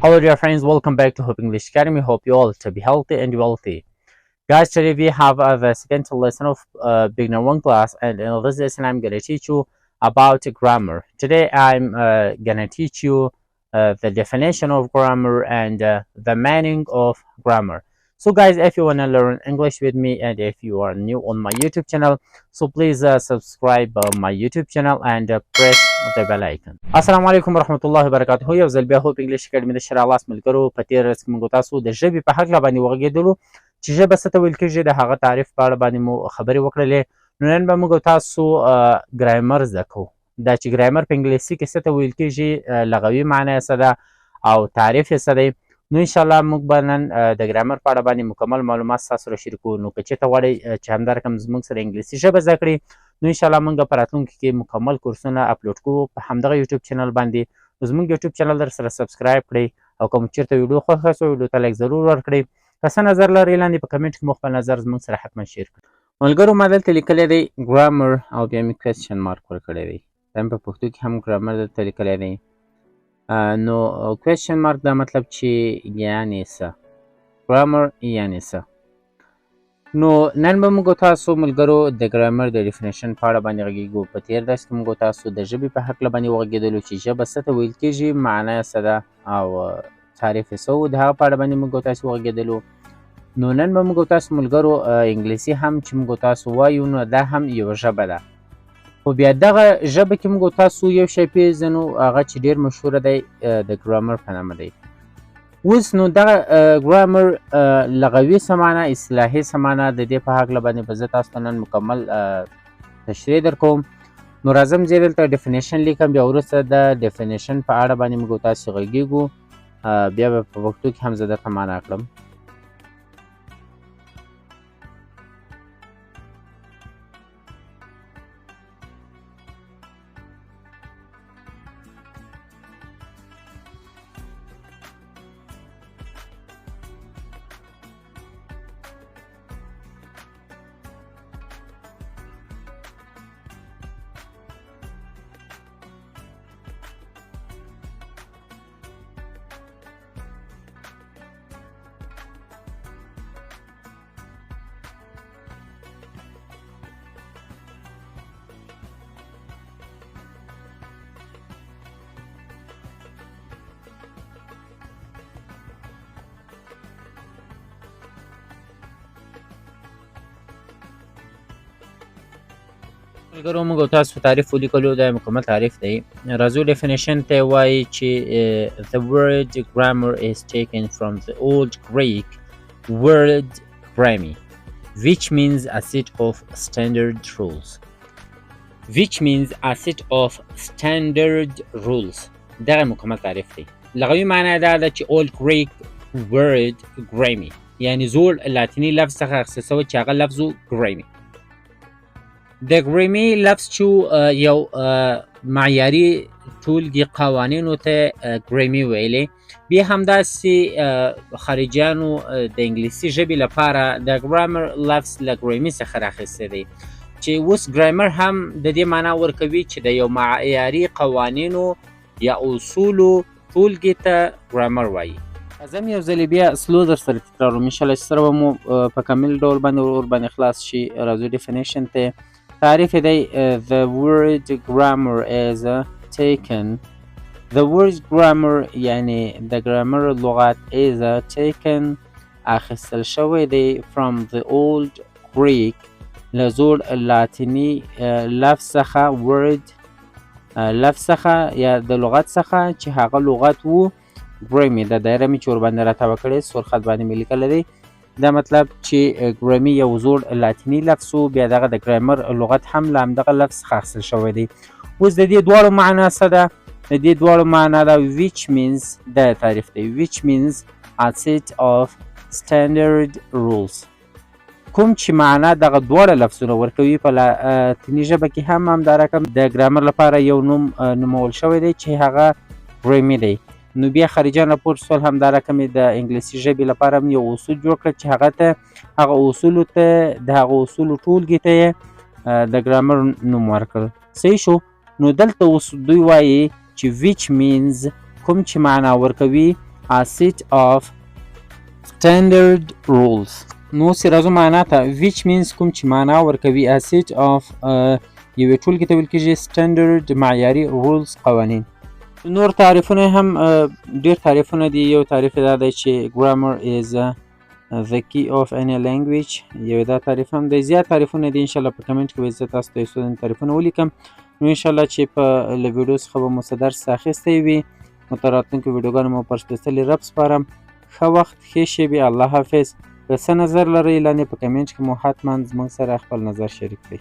Hello dear friends, welcome back to Hope English Academy. Hope you all to be healthy and wealthy. Guys, today we have the second lesson of beginner 1 class, and in this lesson I'm going to teach you about grammar. Today I'm going to teach you the definition of grammar and the meaning of grammar. So guys, if you want to learn English with me and if you are new on my YouTube channel, so please subscribe my YouTube channel and press the bell icon. السلام علیکم ورحمۃ اللہ وبرکاتہ. یو ځل بیا هوپ انګلیش اکیډمي د شرالاس ملګرو په تیر ورځ کې موږ تاسو د ژبې په هکله باندې وغږېدلو چې ژبه څه ته ویل کېږي د هغه تعریف په اړه باندې مو خبرې وکړلې. نو نن به موږ تاسو ګرامر زده کوو. دا چې ګرامر په انګلیسي کې څه ته ویل کېږي، لغوي معنی یې څه ده او تعریف یې څه دی. نو انشاءالله موږ به نن د ګرامر په اړه باندې مکمل معلومات ستاسو سره شریکو. نو که چېرته غواړئ چې همدا رقم زموږ سره انګلیسي ژبه زده کړئ، نو انشاءالله موږ په راتلونکي کې مکمل کورسونه اپلوډ کوو په همدغه یوټیوب چینل باندې. نو زموږ یوټیوب چینل در سره سبسکرایب کړئ او که مو چېرته ویډیو خوښه شوه ویډیو ته لایک ضرور ورکړئ. که څه نظر لرئ لاندې په کمنټ کې مو خپل نظر زموږ سره حتما شیر کړئ. ملګرو ما دلته لیکلی دی ګرامر او بیا مې کوېسچن مارک ورکړی دی. دا مې په پښتو کې هم ګرامر دلته لیکلی دی. نو کوېسچن مارک دا مطلب چې یعنې څه، ګرامر یعنې څه. نو نن به موږ تاسو ملګرو د ګرامر د ډیفینیشن په اړه باندې غږیږو. په تېر درس کې موږ تاسو د ژبې په هکله باندې وغږېدلو چې ژبه څه ته ویل کېږي، معنی یې څه ده او تعریف یې څه و، د هغه په اړه باندې موږ تاسو وغږېدلو. نو نن به موږ تاسو ملګرو انګلیسي هم چې موږ تاسو وایو نو دا هم یوه ژبه ده، خو بیا دغه ژبه کې موږ تاسو یو شی پېژنو هغه چې ډېر مشهوره دی د ګرامر په نامه دی. اوس نو دغه ګرامر لغوي څه معنی، اصطلاحي څه معنی، د دې په هکله باندې به زه تاسو ته نن مکمل تشریح در کوم. نو راځم زه دلته ډیفینیشن لیکم، بیا وروسته د ډیفینیشن په اړه باندې موږ تاسو غږیږو، بیا به په پښتو کې هم زه درته معنا کړم. ملګرو موږ تاسو تعریف ولیکلو، دا مکمل تعریف دی. راځو ډیفینیشن ته وایي چې the word grammar is taken from the old Greek word grammy which means a set of standard rules. which means a set of standard rules. دغه مکمل تعریف دی. لغوي معنی دا ده چې old Greek word grammy یعنی زوړ لاتیني لفظ څخه اخیستل شوی چې هغه لفظ و grammy. د ګریمي لفظ چې یو معیاري ټولګي قوانینو ته ګریمي ویلې، بیا همداسې خارجیانو د انګلیسي ژبې لپاره د ګرامر لفظ له ګریمي څخه راخیستی دی، چې اوس ګرامر هم د دې معنا ورکوي چې د یو معیاري قوانینو یا اصولو ټولګي ته ګرامر وایي. راځم یو ځلې بیا سلو در سره تکراروم انشاءالله چې سره به مو په کامل ډول باندې ور باندې خلاص شي. راځو ډیفینیشن ته تعریف دی. the word grammar is taken. the word grammar یعنی د ګرامر لغت is taken اخیستل شوی دی from the old Greek له زوړ لاتیني لفظ څخه word لفظ څخه یا د لغت څخه چې هغه لغت و ګریمي. د دایره مې چې ورباندې راتاوه کړې سور خط باندې مې لیکلی دی. دا مطلب چې ګریمي یو زوړ لاتیني لفظ و، بیا دغه د ګرامر لغت هم له همدغه لفظ څخه اخیستل شوی دی. اوس د دې دواړو معنا څه ده؟ د دې دواړو معنا ده which means دا تعریف دی. which means a set of standard rules. کوم چې معنا دغه دواړه لفظونه ورکوي په لاتیني ژبه کې هم همدا رقم د ګرامر لپاره یو نوم نومول شوی دی چې هغه ګریمي دی. نو بیا خارجیان راپورته سول همدا رقم د انګلیسي ژبې لپاره هم یو اصول جوړ کړه چې هغه ته هغه اصولو ته د هغو اصولو ټولګي ته یې د ګرامر نوم ورکړ. صحیح شو. نو دلته اوس دوی وایي چې which means کوم چې معنا ورکوي a set of standard rules. نو چې راځو معنا ته which means کوم چې معنا ورکوي a set of یوې ټولګې ته ویل کېږي standard معیاري rules قوانین. نور تعریفونه هم ډېر تعریفونه دي. یو تعریف دا دی چې grammar is the key of any language. یو دا تعریف هم دی. زیات تعریفونه دي انشاءالله په کمنټ کې به زه تاسو ته یو څو تعریفونه ولیکم. نو انشاءالله چې په له ویډیو څخه به مو څه درس اخیستی وي. نو تر راتلونکو ویډیوګانو مو پر سپېڅلي رب سپارم. ښه وخت، ښې شېبې. الله حافظ. که څه نظر لرئ لاندې په کمنټ کې مو حتما زموږ سره خپل نظر شریک کړئ.